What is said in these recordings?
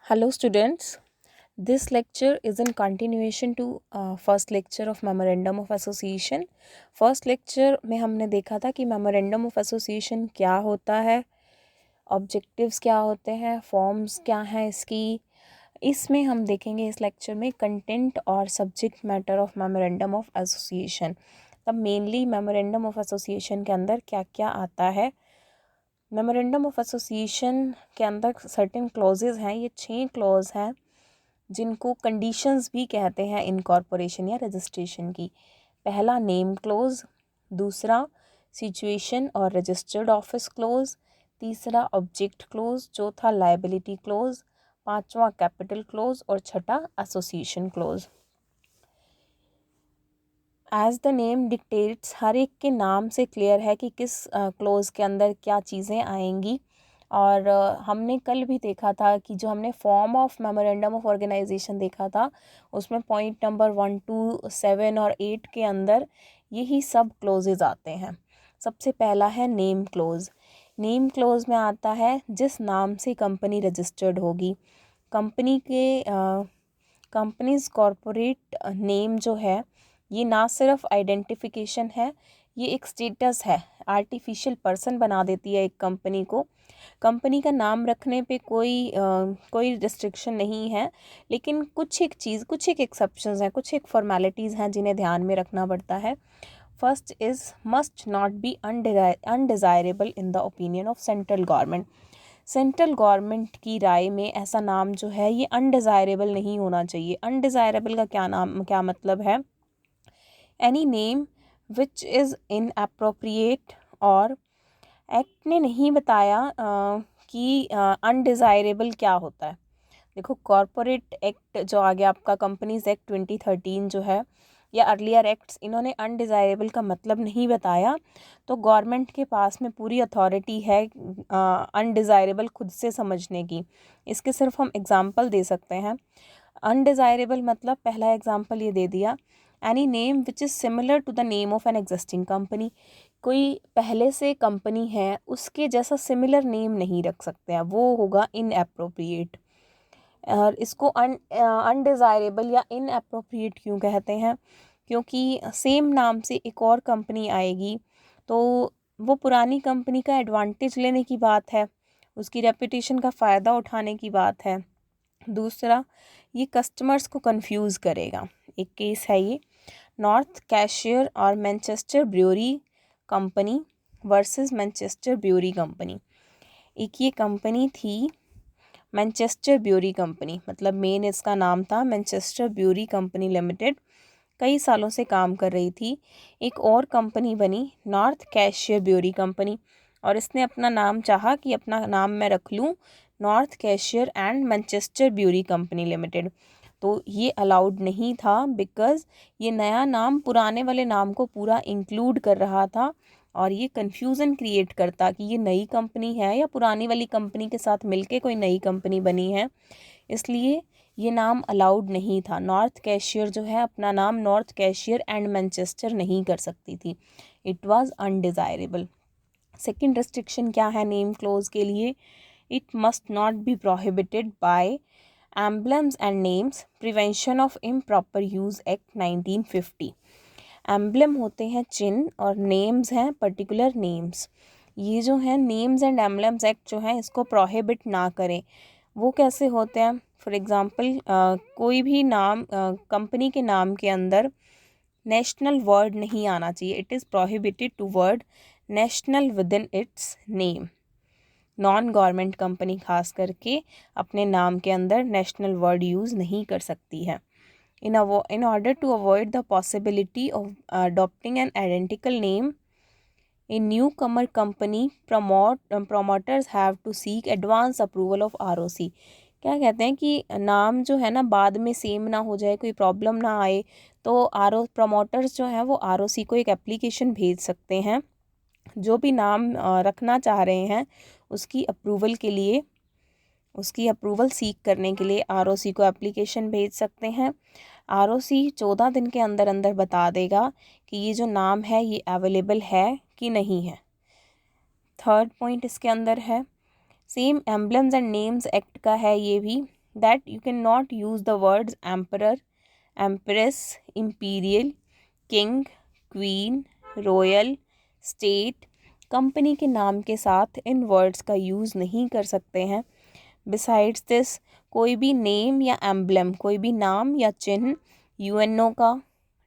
Hello students, this lecture is in continuation to first lecture of Memorandum of Association. First lecture में हमने देखा था कि Memorandum of Association क्या होता है, ऑब्जेक्टिव्स क्या होते हैं, फॉर्म्स क्या हैं इसकी. इसमें हम देखेंगे इस लेक्चर में कंटेंट और subject matter of memorandum of association. तब मेनली मेमोरेंडम ऑफ एसोसिएशन के अंदर क्या क्या आता है. मेमोरेंडम ऑफ एसोसिएशन के अंदर सर्टेन क्लॉजेज हैं. ये 6 क्लॉज हैं जिनको कंडीशंस भी कहते हैं इनकॉर्पोरेशन या रजिस्ट्रेशन की. पहला नेम क्लोज, दूसरा सिचुएशन और रजिस्टर्ड ऑफिस क्लोज, तीसरा ऑब्जेक्ट क्लोज, चौथा लायबिलिटी क्लोज, पांचवा कैपिटल क्लोज और छठा association clause. As the name dictates, हर एक के नाम से क्लियर है कि किस क्लोज के अंदर क्या चीज़ें आएंगी. और हमने कल भी देखा था कि जो हमने form of memorandum of organization देखा था उसमें पॉइंट नंबर 1 to 7 और 8 के अंदर यही सब क्लोजेज आते हैं. सबसे पहला है नेम क्लोज. नेम क्लोज में आता है जिस नाम से कंपनी रजिस्टर्ड होगी. कंपनी के कंपनीज कॉरपोरेट नेम जो है ये ना सिर्फ आइडेंटिफिकेशन है, ये एक स्टेटस है. आर्टिफिशियल पर्सन बना देती है एक कंपनी को. कंपनी का नाम रखने पे कोई रिस्ट्रिक्शन नहीं है, लेकिन कुछ एक एक्सेप्शंस हैं, कुछ एक फॉर्मेलिटीज़ हैं जिन्हें ध्यान में रखना पड़ता है. First is must not be undesirable in the opinion of central government. Central government की राय में ऐसा नाम जो है ये अनडिज़ायरेबल नहीं होना चाहिए. अनडिज़ायरेबल का क्या मतलब है? Any name which is inappropriate. और एक्ट ने नहीं बताया कि अनडिज़ायरेबल क्या होता है. देखो, कॉरपोरेट एक्ट जो आ गया आपका, कंपनीज एक्ट 2013 जो है, या अर्लियर एक्ट्स, इन्होंने अनडिज़ायरेबल का मतलब नहीं बताया. तो गवर्नमेंट के पास में पूरी अथॉरिटी है अनडिज़ायरेबल खुद से समझने की. इसके सिर्फ हम एग्जांपल दे सकते हैं. अनडिज़ायरेबल मतलब पहला एग्जांपल ये दे दिया, any name which is similar to the name of an existing company. कोई पहले से कंपनी है उसके जैसा सिमिलर नेम नहीं रख सकते हैं, वो होगा इनअप्रोप्रिएट. और इसको अनडिज़ायरेबल या इनअप्रोप्रिएट क्यों कहते हैं? क्योंकि सेम नाम से एक और कंपनी आएगी तो वो पुरानी कंपनी का एडवांटेज लेने की बात है, उसकी रेपुटेशन का फ़ायदा उठाने की बात है. दूसरा, ये कस्टमर्स को कंफ्यूज करेगा. एक केस है ये, नॉर्थ कैशियर और Manchester brewery company versus Manchester brewery company. एक ये कंपनी थी मैनचेस्टर ब्रूअरी कंपनी, मतलब मेन इसका नाम था मैनचेस्टर ब्रूअरी कंपनी लिमिटेड. कई सालों से काम कर रही थी. एक और कंपनी बनी नॉर्थ कैशियर ब्रूअरी कंपनी, और इसने अपना नाम चाहा कि अपना नाम मैं रख लूँ north cashier and Manchester brewery company limited. तो ये अलाउड नहीं था, बिकॉज़ ये नया नाम पुराने वाले नाम को पूरा इंक्लूड कर रहा था और ये कन्फ्यूज़न क्रिएट करता कि ये नई कंपनी है या पुरानी वाली कंपनी के साथ मिलके कोई नई कंपनी बनी है. इसलिए ये नाम अलाउड नहीं था. नॉर्थ कैशियर जो है अपना नाम नॉर्थ कैशियर एंड मैनचेस्टर नहीं कर सकती थी. It was undesirable. Second restriction क्या है नेम क्लोज के लिए? It must not be prohibited by emblems and names, prevention of improper use act 1950. Emblem होते हैं चिन्ह और नेम्स हैं पर्टिकुलर नेम्स. ये जो है नेम्स एंड एम्बलम्स एक्ट जो है इसको प्रोहिबिट ना करें. वो कैसे होते हैं? फॉर एग्ज़ाम्पल, कोई भी नाम कंपनी के नाम के अंदर नेशनल वर्ड नहीं आना चाहिए. It is prohibited to word national within its name. Non government company खास करके अपने नाम के अंदर नेशनल वर्ड यूज़ नहीं कर सकती है. In order to avoid the possibility of adopting an identical name, a newcomer company promoters have to seek advance approval of ROC. क्या कहते हैं कि नाम जो है ना बाद में सेम ना हो जाए, कोई प्रॉब्लम ना आए, तो प्रमोटर्स जो हैं वो ROC को एक एप्लीकेशन भेज सकते हैं. जो भी नाम रखना चाह रहे हैं उसकी अप्रूवल के लिए, उसकी अप्रूवल सीख करने के लिए ROC को एप्लीकेशन भेज सकते हैं. ROC 14 दिन के अंदर अंदर बता देगा कि ये जो नाम है ये अवेलेबल है कि नहीं है. थर्ड पॉइंट इसके अंदर है, same emblems and names act का है ये भी. that you cannot use the words emperor, empress, imperial, king, queen, royal, state company के नाम के साथ इन वर्ड्स का यूज़ नहीं कर सकते हैं। बिसाइड्स दिस कोई भी नेम या एम्बलम, कोई भी नाम या चिन्ह यूएनओ का,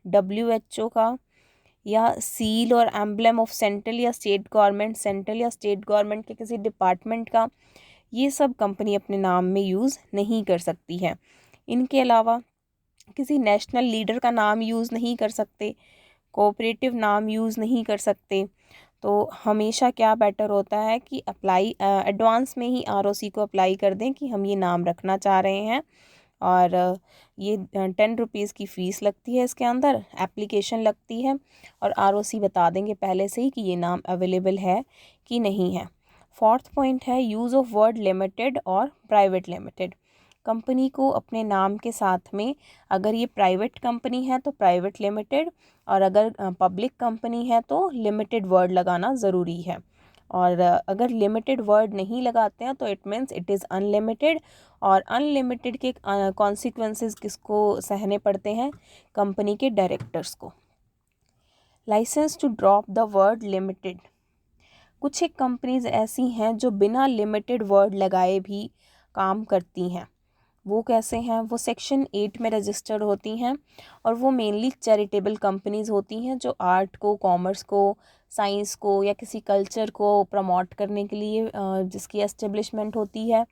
डब्ल्यूएचओ का या सील और एम्बलम ऑफ सेंट्रल या स्टेट गवर्नमेंट, सेंट्रल या स्टेट गवर्नमेंट के किसी डिपार्टमेंट का, ये सब कंपनी अपने नाम में यूज़ नहीं कर सकती है। इनके अलावा किसी नेशनल लीडर का नाम यूज़ नहीं कर सकते, कोऑपरेटिव नाम यूज़ नहीं कर सकते। तो हमेशा क्या बेटर होता है कि अप्लाई एडवांस में ही आरओसी को अप्लाई कर दें कि हम ये नाम रखना चाह रहे हैं, और ये 10 रुपीज़ की फ़ीस लगती है, इसके अंदर एप्लीकेशन लगती है, और आरओसी बता देंगे पहले से ही कि ये नाम अवेलेबल है कि नहीं है। फोर्थ पॉइंट है यूज़ ऑफ वर्ड लिमिटेड और प्राइवेट लिमिटेड। कंपनी को अपने नाम के साथ में अगर ये प्राइवेट कंपनी है तो प्राइवेट लिमिटेड, और अगर पब्लिक कंपनी है तो लिमिटेड वर्ड लगाना ज़रूरी है। और अगर लिमिटेड वर्ड नहीं लगाते हैं तो it means it is unlimited, और अनलिमिटेड के कॉन्सिक्वेंसेस किसको सहने पड़ते हैं? कंपनी के डायरेक्टर्स को। License to drop the word limited. कुछ एक कंपनीज ऐसी हैं जो बिना लिमिटेड वर्ड लगाए भी काम करती हैं। वो कैसे हैं? वो सेक्शन 8 में रजिस्टर्ड होती हैं, और वो मेनली चैरिटेबल कंपनीज होती हैं जो आर्ट को, कॉमर्स को, साइंस को या किसी कल्चर को प्रमोट करने के लिए जिसकी एस्टेब्लिशमेंट होती है।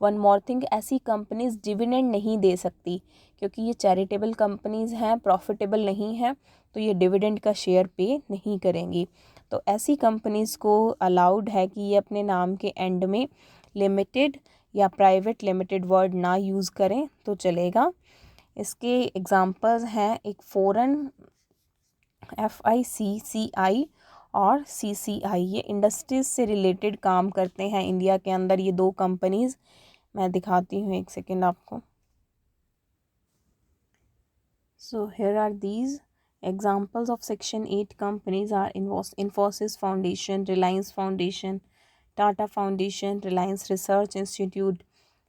वन मोर थिंग, ऐसी कंपनीज डिविडेंड नहीं दे सकती क्योंकि ये चैरिटेबल कंपनीज हैं, प्रॉफिटेबल नहीं हैं, तो ये डिविडेंड का शेयर पे नहीं करेंगी। तो ऐसी कंपनीज को अलाउड है कि ये अपने नाम के एंड में लिमिटेड या प्राइवेट लिमिटेड वर्ड ना यूज़ करें तो चलेगा। इसके एग्जांपल्स हैं एक फ़ोरन, FICCI और CCI, ये इंडस्ट्रीज से रिलेटेड काम करते हैं इंडिया के अंदर, ये दो कंपनीज। मैं दिखाती हूँ एक सेकेंड आपको। So here are these examples of section 8 companies are Infosys foundation, Reliance foundation, Tata foundation, Reliance research institute.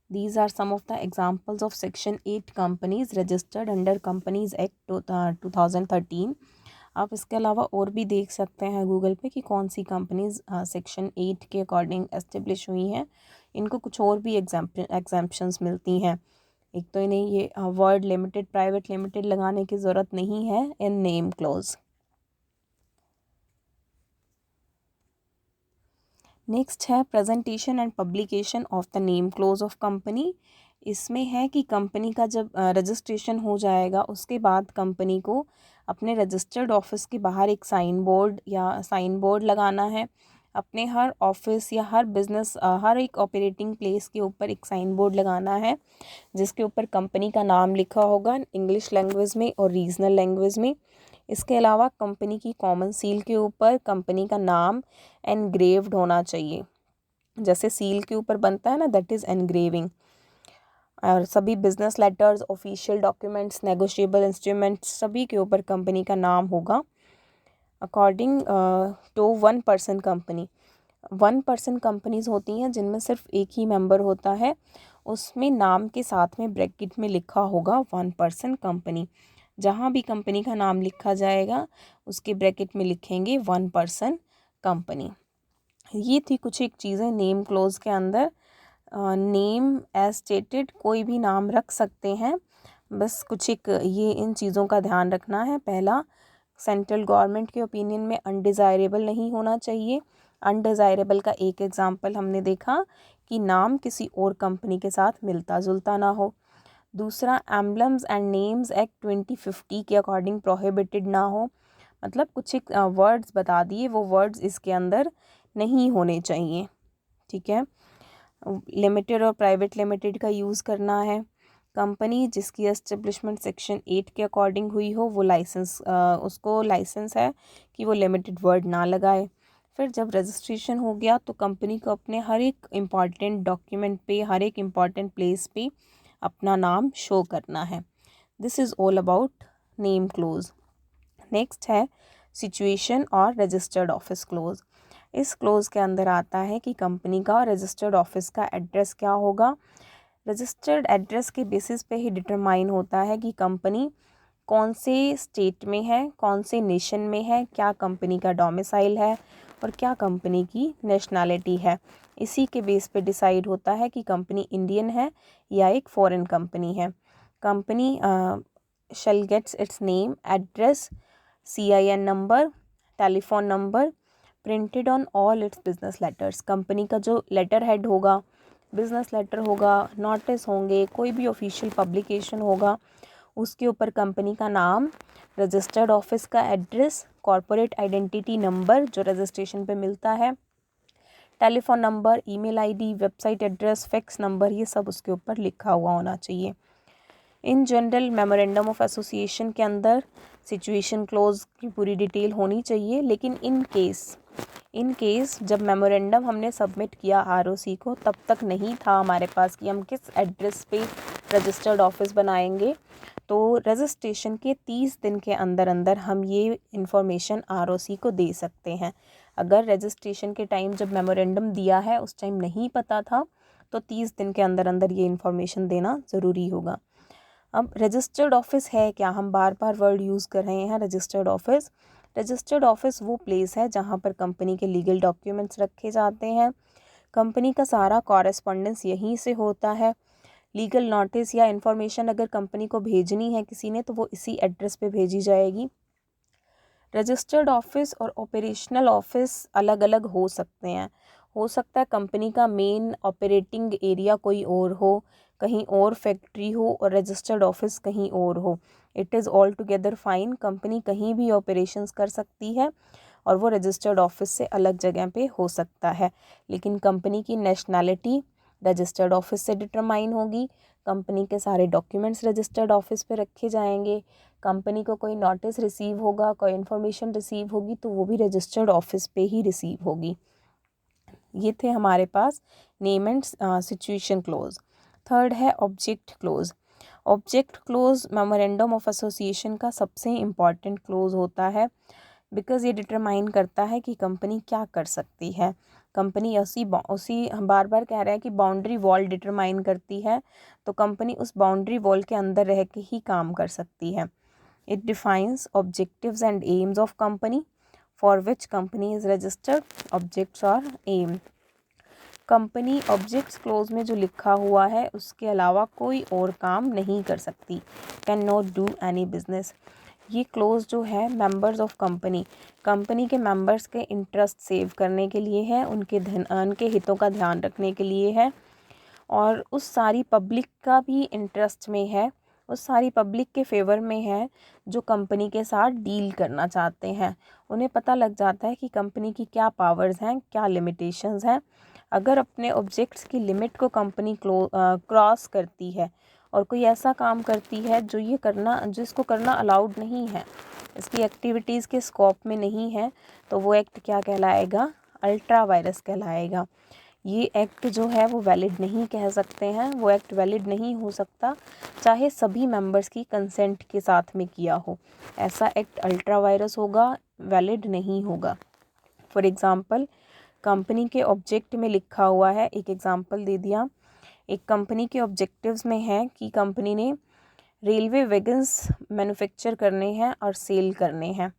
These are some of the examples of Section 8 companies registered under Companies Act 2013। आप इसके अलावा और भी देख सकते हैं गूगल पे कि कौन सी कंपनीज सेक्शन 8 के अकॉर्डिंग एस्टेब्लिश हुई हैं। इनको कुछ और भी एग्जाम्पशंस मिलती हैं। एक तो इन्हें ये वर्ड लिमिटेड, प्राइवेट लिमिटेड लगाने की ज़रूरत नहीं है इन नेम क्लोज। नेक्स्ट है presentation and publication of the name close of company. इसमें है कि कंपनी का जब रजिस्ट्रेशन हो जाएगा उसके बाद कंपनी को अपने रजिस्टर्ड ऑफिस के बाहर एक साइन बोर्ड लगाना है। अपने हर ऑफिस या हर बिजनेस, हर एक ऑपरेटिंग प्लेस के ऊपर एक साइन बोर्ड लगाना है जिसके ऊपर कंपनी का नाम लिखा होगा इंग्लिश लैंग्वेज में और रीजनल लैंग्वेज में। इसके अलावा कंपनी की कॉमन सील के ऊपर कंपनी का नाम एनग्रेव्ड होना चाहिए, जैसे सील के ऊपर बनता है ना, दैट इज़ एनग्रेविंग। और सभी business letters, official documents, negotiable instruments, सभी के ऊपर कंपनी का नाम होगा। अकॉर्डिंग टू 1% कंपनी, 1% कंपनीज होती हैं जिनमें सिर्फ एक ही मेंबर होता है, उसमें नाम के साथ में ब्रैकेट में लिखा होगा 1% कंपनी। जहाँ भी कंपनी का नाम लिखा जाएगा उसके ब्रैकेट में लिखेंगे 1% कंपनी। ये थी कुछ एक चीज़ें नेम क्लोज के अंदर। नेम एज स्टेटेड कोई भी नाम रख सकते हैं, बस कुछ एक ये इन चीज़ों का ध्यान रखना है। पहला, सेंट्रल गवर्नमेंट के ओपिनियन में अनडिज़ायरेबल नहीं होना चाहिए। अनडिज़ायरेबल का एक एग्जांपल हमने देखा कि नाम किसी और कंपनी के साथ मिलता जुलता ना हो। दूसरा, एम्बलम्स एंड नेम्स एक्ट 2050 के अकॉर्डिंग प्रोहिबिटेड ना हो, मतलब कुछ एक वर्ड्स बता दिए, वो वर्ड्स इसके अंदर नहीं होने चाहिए। ठीक है। लिमिटेड और प्राइवेट लिमिटेड का यूज़ करना है। कंपनी जिसकी एस्टेब्लिशमेंट सेक्शन 8 के अकॉर्डिंग हुई हो वो उसको लाइसेंस है कि वो लिमिटेड वर्ड ना लगाए। फिर जब रजिस्ट्रेशन हो गया तो कंपनी को अपने हर एक इम्पॉर्टेंट डॉक्यूमेंट पे, हर एक इम्पॉर्टेंट प्लेस पे अपना नाम शो करना है। This is all about name close. Next है सिचुएशन और रजिस्टर्ड ऑफिस क्लोज। इस क्लोज के अंदर आता है कि कंपनी का रजिस्टर्ड ऑफिस का एड्रेस क्या होगा, रजिस्टर्ड एड्रेस के बेसिस पे ही डिटरमाइन होता है कि कंपनी कौन से स्टेट में है, कौन से नेशन में है, क्या कंपनी का डोमिसाइल है और क्या कंपनी की नेशनैलिटी है। इसी के बेस पे डिसाइड होता है कि कंपनी इंडियन है या एक फॉरेन कंपनी है। Company shall gets its name, address, CIN number, telephone number printed on all its business letters. Company का जो लेटर हेड होगा, बिजनेस लेटर होगा, नोटिस होंगे, कोई भी ऑफिशियल पब्लिकेशन होगा, उसके ऊपर कंपनी का नाम, रजिस्टर्ड ऑफिस का एड्रेस, कॉरपोरेट आइडेंटिटी नंबर जो रजिस्ट्रेशन पे मिलता है, telephone number, email ID, website address, fax number, ये सब उसके ऊपर लिखा हुआ होना चाहिए। In general memorandum of association के अंदर सिचुएशन क्लोज की पूरी डिटेल होनी चाहिए, लेकिन इन केस जब मेमोरेंडम हमने सबमिट किया ROC को, तब तक नहीं था हमारे पास कि हम किस एड्रेस पे रजिस्टर्ड ऑफिस बनाएंगे। तो रजिस्ट्रेशन के 30 दिन के अंदर अंदर हम ये इन्फॉर्मेशन ROC को दे सकते हैं। अगर रजिस्ट्रेशन के टाइम जब मेमोरेंडम दिया है उस टाइम नहीं पता था, तो 30 दिन के अंदर अंदर ये इन्फॉर्मेशन देना ज़रूरी होगा। अब रजिस्टर्ड ऑफिस है क्या, हम बार बार वर्ड यूज़ कर रहे हैं रजिस्टर्ड ऑफिस। रजिस्टर्ड ऑफिस वो प्लेस है जहाँ पर कंपनी के लीगल डॉक्यूमेंट्स रखे जाते हैं। कंपनी का सारा कॉरेस्पॉन्डेंस यहीं से होता है। लीगल नोटिस या इन्फॉर्मेशन अगर कंपनी को भेजनी है किसी ने, तो वो इसी एड्रेस पे भेजी जाएगी। रजिस्टर्ड ऑफिस और ऑपरेशनल ऑफिस अलग अलग हो सकते हैं। हो सकता है कंपनी का मेन ऑपरेटिंग एरिया कोई और हो, कहीं और फैक्ट्री हो और रजिस्टर्ड ऑफिस कहीं और हो। It is all together fine. Company कहीं भी ऑपरेशंस कर सकती है और वो रजिस्टर्ड ऑफिस से अलग जगह पे हो सकता है, लेकिन कंपनी की नेशनैलिटी रजिस्टर्ड ऑफिस से डिटरमाइन होगी। कंपनी के सारे डॉक्यूमेंट्स रजिस्टर्ड ऑफिस पे रखे जाएंगे। कंपनी को कोई नोटिस रिसीव होगा, कोई इन्फॉर्मेशन रिसीव होगी, तो वो भी रजिस्टर्ड ऑफिस पे ही रिसीव होगी। ये थे हमारे पास name and situation clause. Third है object clause. Object clause memorandum of association का सबसे इम्पॉर्टेंट क्लोज होता है, बिकॉज ये डिटरमाइन करता है कि कंपनी क्या कर सकती है। कंपनी उसी बार बार कह रहा है कि बाउंड्री वॉल डिटरमाइन करती है, तो कंपनी उस बाउंड्री वॉल के अंदर रह के ही काम कर सकती है। It defines objectives and AIIMS of company for which company is registered. Objects और एम, कंपनी ऑब्जेक्ट्स क्लोज में जो लिखा हुआ है उसके अलावा कोई और काम नहीं कर सकती। Can not do any business. ये क्लोज जो है मेंबर्स ऑफ कंपनी के मेंबर्स के इंटरेस्ट सेव करने के लिए है, उनके हितों का ध्यान रखने के लिए है, और उस सारी पब्लिक का भी इंटरेस्ट में है, उस सारी पब्लिक के फेवर में है जो कंपनी के साथ डील करना चाहते हैं। उन्हें पता लग जाता है कि कंपनी की क्या पावर्स हैं, क्या लिमिटेशंस हैं। अगर अपने ऑब्जेक्ट्स की लिमिट को कंपनी क्रॉस करती है और कोई ऐसा काम करती है जो इसको करना अलाउड नहीं है, इसकी एक्टिविटीज़ के स्कोप में नहीं है, तो वो एक्ट क्या कहलाएगा, अल्ट्रा वायरस कहलाएगा। ये एक्ट जो है वो वैलिड नहीं कह सकते हैं, वो एक्ट वैलिड नहीं हो सकता चाहे सभी मेंबर्स की कंसेंट के साथ में किया हो। ऐसा एक्ट अल्ट्रा वायरस होगा, वैलिड नहीं होगा। फॉर एग्ज़ाम्पल, कंपनी के ऑब्जेक्ट में लिखा हुआ है, एक एग्ज़ाम्पल दे दिया, एक कंपनी के ऑब्जेक्टिव्स में है कि कंपनी ने रेलवे वैगन्स मैन्युफैक्चर करने हैं और सेल करने हैं।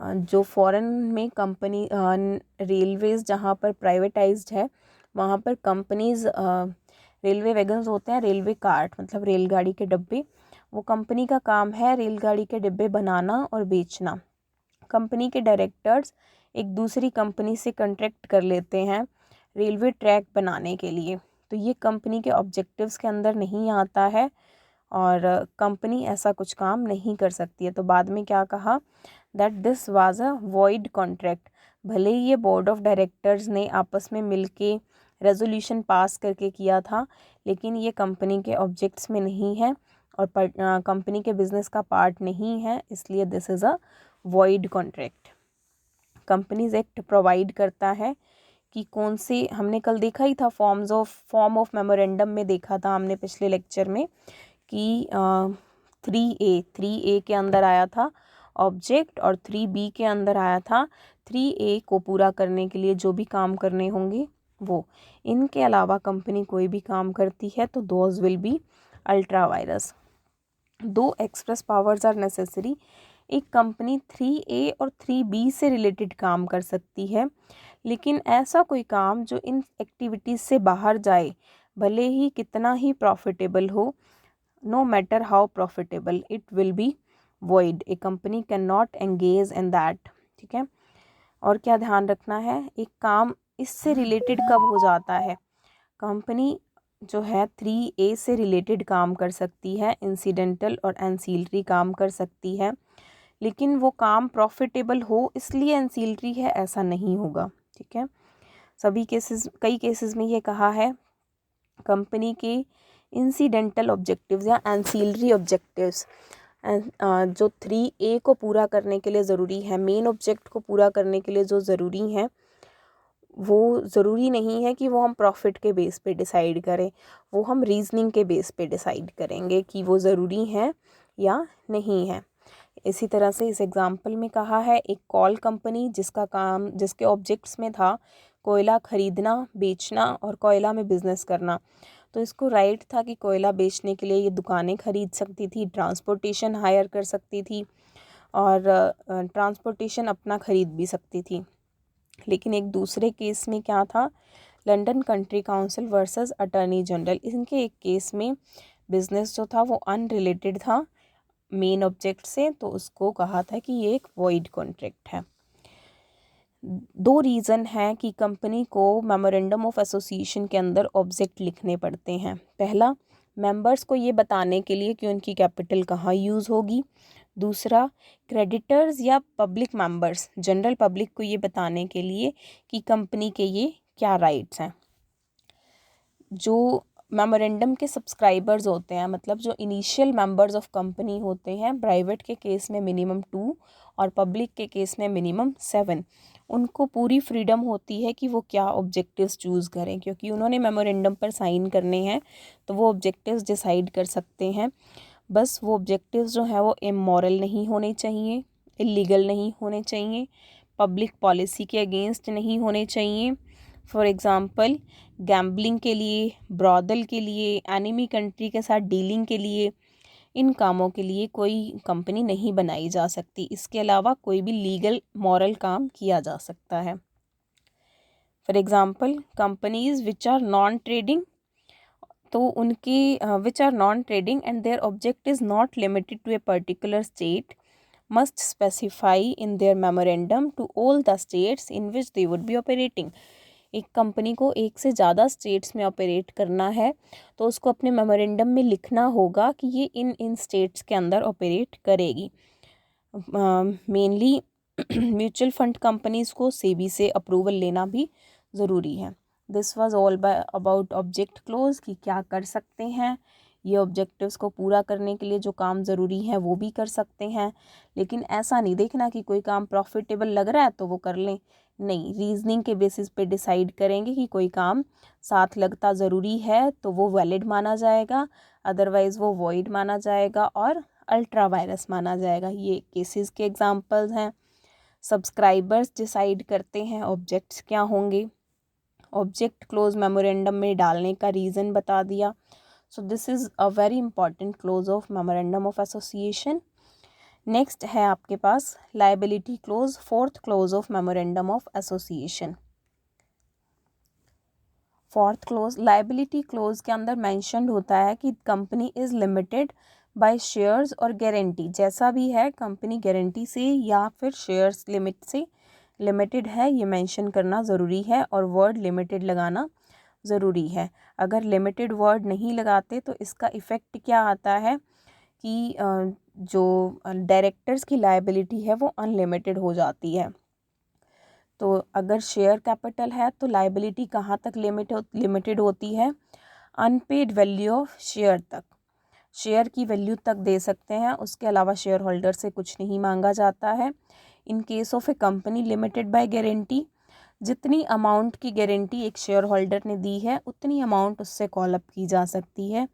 जो फॉरेन में कंपनी रेलवेज़ जहाँ पर प्राइवेटाइज्ड है, वहाँ पर कंपनीज़ रेलवे वैगन्स होते हैं, रेलवे कार्ट मतलब रेलगाड़ी के डब्बे, वो कंपनी का काम है रेलगाड़ी के डिब्बे बनाना और बेचना। कंपनी के डायरेक्टर्स एक दूसरी कंपनी से कॉन्ट्रैक्ट कर लेते हैं रेलवे ट्रैक बनाने के लिए, तो ये कंपनी के ऑब्जेक्टिव्स के अंदर नहीं आता है और कंपनी ऐसा कुछ काम नहीं कर सकती है। तो बाद में क्या कहा, that this was a void contract. भले ही ये बोर्ड ऑफ डायरेक्टर्स ने आपस में मिलके रेजोल्यूशन पास करके किया था, लेकिन ये कंपनी के ऑब्जेक्ट्स में नहीं है और कंपनी के बिजनेस का पार्ट नहीं है, इसलिए this is a void contract. Companies act provide करता है कि कौन से, हमने कल देखा ही था फॉर्म ऑफ मेमोरेंडम में देखा था हमने पिछले लेक्चर में कि 3A के अंदर आया था ऑब्जेक्ट और 3B के अंदर आया था 3A को पूरा करने के लिए जो भी काम करने होंगे वो। इनके अलावा कंपनी कोई भी काम करती है तो those will be ultra vires. दो एक्सप्रेस पावर्स आर नेसेसरी। एक कंपनी 3A और 3B से रिलेटेड काम कर सकती है, लेकिन ऐसा कोई काम जो इन एक्टिविटीज़ से बाहर जाए, भले ही कितना ही प्रॉफिटेबल हो, no matter how profitable, it will be void. A company can not engage in that. ठीक है। और क्या ध्यान रखना है, एक काम इससे रिलेटेड कब हो जाता है, कंपनी जो है 3A से रिलेटेड काम कर सकती है, इंसिडेंटल और एंसीलरी काम कर सकती है, लेकिन वो काम प्रॉफिटेबल हो इसलिए एंसीलरी है ऐसा नहीं होगा। ठीक है। कई केसेस में ये कहा है कंपनी के इंसिडेंटल ऑब्जेक्टिव्स या एंसीलरी ऑब्जेक्टिव्स जो 3A को पूरा करने के लिए ज़रूरी है, मेन ऑब्जेक्ट को पूरा करने के लिए जो ज़रूरी है, वो ज़रूरी नहीं है कि वो हम प्रॉफिट के बेस पे डिसाइड करें, वो हम रीजनिंग के बेस पे डिसाइड करेंगे कि वो ज़रूरी है या नहीं है। इसी तरह से इस एग्ज़ाम्पल में कहा है एक कॉल कंपनी जिसके ऑब्जेक्ट्स में था कोयला खरीदना, बेचना और कोयला में बिज़नेस करना। तो इसको राइट था कि कोयला बेचने के लिए ये दुकानें खरीद सकती थी, ट्रांसपोर्टेशन हायर कर सकती थी और ट्रांसपोर्टेशन अपना खरीद भी सकती थी। लेकिन एक दूसरे केस में क्या था, London country council versus attorney general, इनके एक केस में बिजनेस जो था वो अनरिलेटेड था मेन ऑब्जेक्ट से, तो उसको कहा था कि ये एक वॉइड कॉन्ट्रैक्ट है। दो रीज़न है कि कंपनी को मेमोरेंडम ऑफ एसोसिएशन के अंदर ऑब्जेक्ट लिखने पड़ते हैं। पहला, मेंबर्स को ये बताने के लिए कि उनकी कैपिटल कहाँ यूज़ होगी। दूसरा, क्रेडिटर्स या पब्लिक मेंबर्स, जनरल पब्लिक को ये बताने के लिए कि कंपनी के ये क्या राइट्स हैं। जो मेमोरेंडम के सब्सक्राइबर्स होते हैं, मतलब जो इनिशियल मेंबर्स ऑफ कंपनी होते हैं, प्राइवेट के केस में मिनिमम 2 और पब्लिक के केस में मिनिमम 7, उनको पूरी फ्रीडम होती है कि वो क्या ऑब्जेक्टिव्स चूज़ करें, क्योंकि उन्होंने मेमोरेंडम पर साइन करने हैं तो वो ऑब्जेक्टिव्स डिसाइड कर सकते हैं। बस वो ऑब्जेक्टिव्स जो हैं वो इमोरल नहीं होने चाहिए, इलीगल नहीं होने चाहिए, पब्लिक पॉलिसी के अगेंस्ट नहीं होने चाहिए। फॉर एग्ज़ाम्पल, गैम्बलिंग के लिए, ब्रॉदल के लिए, एनिमी कंट्री के साथ डीलिंग के लिए, इन कामों के लिए कोई कंपनी नहीं बनाई जा सकती। इसके अलावा कोई भी लीगल मॉरल काम किया जा सकता है। For example, companies which are non trading, तो उनकी which are non trading and their object is not limited to a particular state must specify in their memorandum to all the states in which they would be operating। एक company को एक से ज़्यादा states में operate करना है तो उसको अपने मेमोरेंडम में लिखना होगा कि ये इन स्टेट्स के अंदर ऑपरेट करेगी। मेनली म्यूचुअल फंड कंपनीज़ को सेबी से अप्रूवल लेना भी ज़रूरी है। This was all about object close कि क्या कर सकते हैं, ये ऑब्जेक्टिव्स को पूरा करने के लिए जो काम ज़रूरी है वो भी कर सकते हैं, लेकिन ऐसा नहीं देखना कि कोई काम प्रॉफिटेबल लग रहा है तो वो कर लें। नहीं, रीजनिंग के बेसिस पे डिसाइड करेंगे कि कोई काम साथ लगता ज़रूरी है तो वो वैलिड माना जाएगा, अदरवाइज़ वो वॉइड माना जाएगा और अल्ट्रा वायरस माना जाएगा। ये केसेस के एग्जांपल्स हैं। सब्सक्राइबर्स डिसाइड करते हैं ऑब्जेक्ट्स क्या होंगे। ऑब्जेक्ट क्लोज मेमोरेंडम में डालने का रीज़न बता दिया। So this is a very important clause of memorandum of association. Next है आपके पास liability clause, fourth clause of memorandum of association. Fourth clause, liability clause के अंदर मेंशन्ड होता है कि company is limited by shares और गारंटी, जैसा भी है कंपनी गारंटी से या फिर शेयर्स लिमिट से लिमिटेड है, ये मेंशन करना ज़रूरी है और वर्ड लिमिटेड लगाना ज़रूरी है। अगर लिमिटेड वर्ड नहीं लगाते तो इसका इफ़ेक्ट क्या आता है कि जो डायरेक्टर्स की लायबिलिटी है वो अनलिमिटेड हो जाती है। तो अगर शेयर कैपिटल है तो लायबिलिटी कहाँ तक लिमिटेड होती है, अनपेड वैल्यू ऑफ शेयर तक, शेयर की वैल्यू तक दे सकते हैं, उसके अलावा शेयर होल्डर से कुछ नहीं मांगा जाता है। In case of A company limited by guarantee, जितनी अमाउंट की गारंटी एक शेयर होल्डर ने दी है उतनी अमाउंट उससे कॉल अप की जा सकती है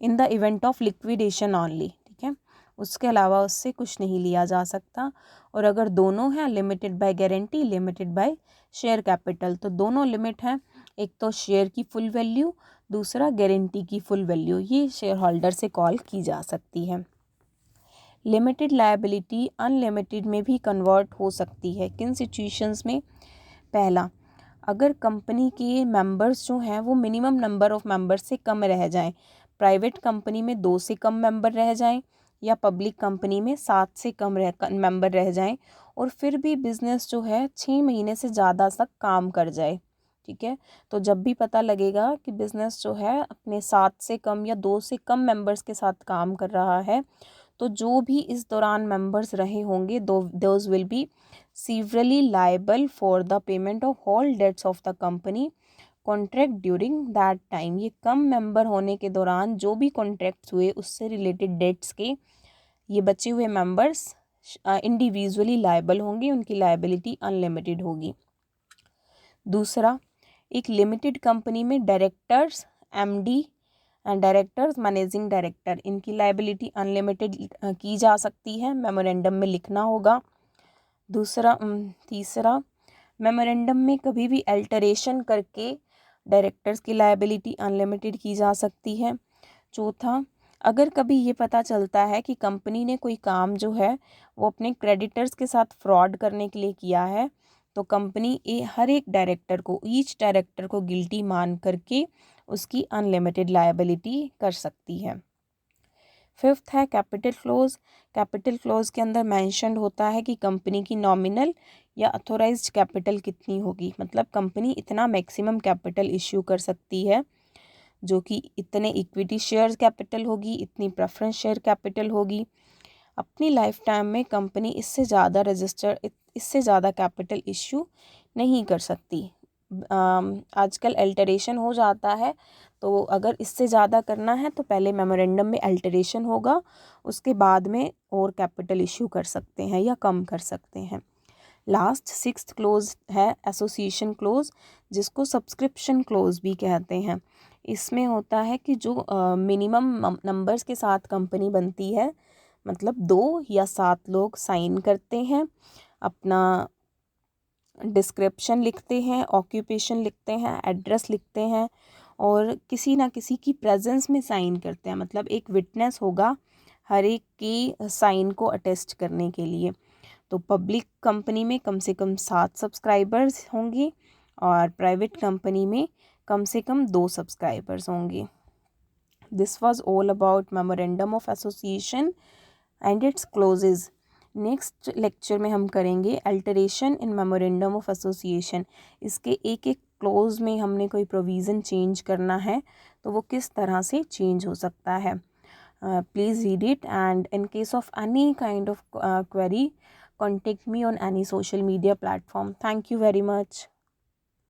in the event of liquidation only. ठीक है, उसके अलावा उससे कुछ नहीं लिया जा सकता। और अगर दोनों हैं, limited by guarantee, limited by share capital, तो दोनों लिमिट हैं एक तो शेयर की फुल वैल्यू, दूसरा गारंटी की फुल वैल्यू, ये शेयर होल्डर से कॉल की जा सकती है। लिमिटेड लायबिलिटी अनलिमिटेड में भी कन्वर्ट हो सकती है। किन सिचुएशंस में? पहला, अगर कंपनी के मेंबर्स जो हैं वो मिनिमम नंबर ऑफ मेंबर्स से कम रह जाएं, प्राइवेट कंपनी में 2 से कम मेंबर रह जाएं या पब्लिक कंपनी में 7 से कम मेंबर रह जाएं, और फिर भी बिजनेस जो है 6 महीने से ज़्यादा तक काम कर जाए। ठीक है, तो जब भी पता लगेगा कि बिजनेस जो है अपने 7 से कम या 2 से कम मेंबर्स के साथ काम कर रहा है, तो जो भी इस दौरान मेंबर्स रहे होंगे those will be severally liable for the payment of all debts of the company contract during that time। ये कम मेंबर होने के दौरान जो भी कॉन्ट्रैक्ट्स हुए उससे रिलेटेड डेट्स के ये बचे हुए मेंबर्स इंडिविजुअली लायबल होंगे, उनकी लायबिलिटी अनलिमिटेड होगी। दूसरा, एक लिमिटेड कंपनी में directors, MD and directors, managing director, इनकी लायबिलिटी अनलिमिटेड की जा सकती है, मेमोरेंडम में लिखना होगा। तीसरा, मेमोरेंडम में कभी भी अल्टरेशन करके डायरेक्टर्स की लायबिलिटी अनलिमिटेड की जा सकती है। चौथा, अगर कभी ये पता चलता है कि कंपनी ने कोई काम जो है वो अपने क्रेडिटर्स के साथ फ्रॉड करने के लिए किया है, तो कंपनी हर एक डायरेक्टर को, ईच डायरेक्टर को गिल्टी मान करके उसकी अनलिमिटेड लायबिलिटी कर सकती है। फिफ्थ है कैपिटल क्लोज। कैपिटल क्लोज के अंदर मेंशन्ड होता है कि कंपनी की नॉमिनल या अथोराइज्ड कैपिटल कितनी होगी, मतलब कंपनी इतना मैक्सिमम कैपिटल इश्यू कर सकती है, जो कि इतने इक्विटी शेयर कैपिटल होगी, इतनी प्रेफरेंस शेयर कैपिटल होगी। अपनी लाइफ टाइम में कंपनी इससे ज़्यादा कैपिटल इश्यू नहीं कर सकती। आजकल अल्टरेशन हो जाता है, तो अगर इससे ज़्यादा करना है तो पहले मेमोरेंडम में अल्टरेशन होगा, उसके बाद में और कैपिटल इश्यू कर सकते हैं या कम कर सकते हैं। लास्ट सिक्स्थ क्लोज है एसोसिएशन क्लोज, जिसको सब्सक्रिप्शन क्लोज भी कहते हैं। इसमें होता है कि जो मिनिमम नंबर्स के साथ कंपनी बनती है, मतलब 2 या 7 लोग साइन करते हैं, अपना डिस्क्रिप्शन लिखते हैं, ऑक्यूपेशन लिखते हैं, एड्रेस लिखते हैं और किसी ना किसी की प्रेजेंस में साइन करते हैं, मतलब एक विटनेस होगा हर एक की साइन को अटेस्ट करने के लिए। तो पब्लिक कंपनी में कम से कम 7 सब्सक्राइबर्स होंगे और प्राइवेट कंपनी में कम से कम 2 सब्सक्राइबर्स होंगे। This was all about memorandum of association and its clauses. Next lecture में हम करेंगे alteration in memorandum of association. इसके एक एक क्लोज में हमने कोई प्रोविज़न चेंज करना है तो वो किस तरह से चेंज हो सकता है। Please read it and in case of any kind of query, contact me on any social media platform. Thank you very much.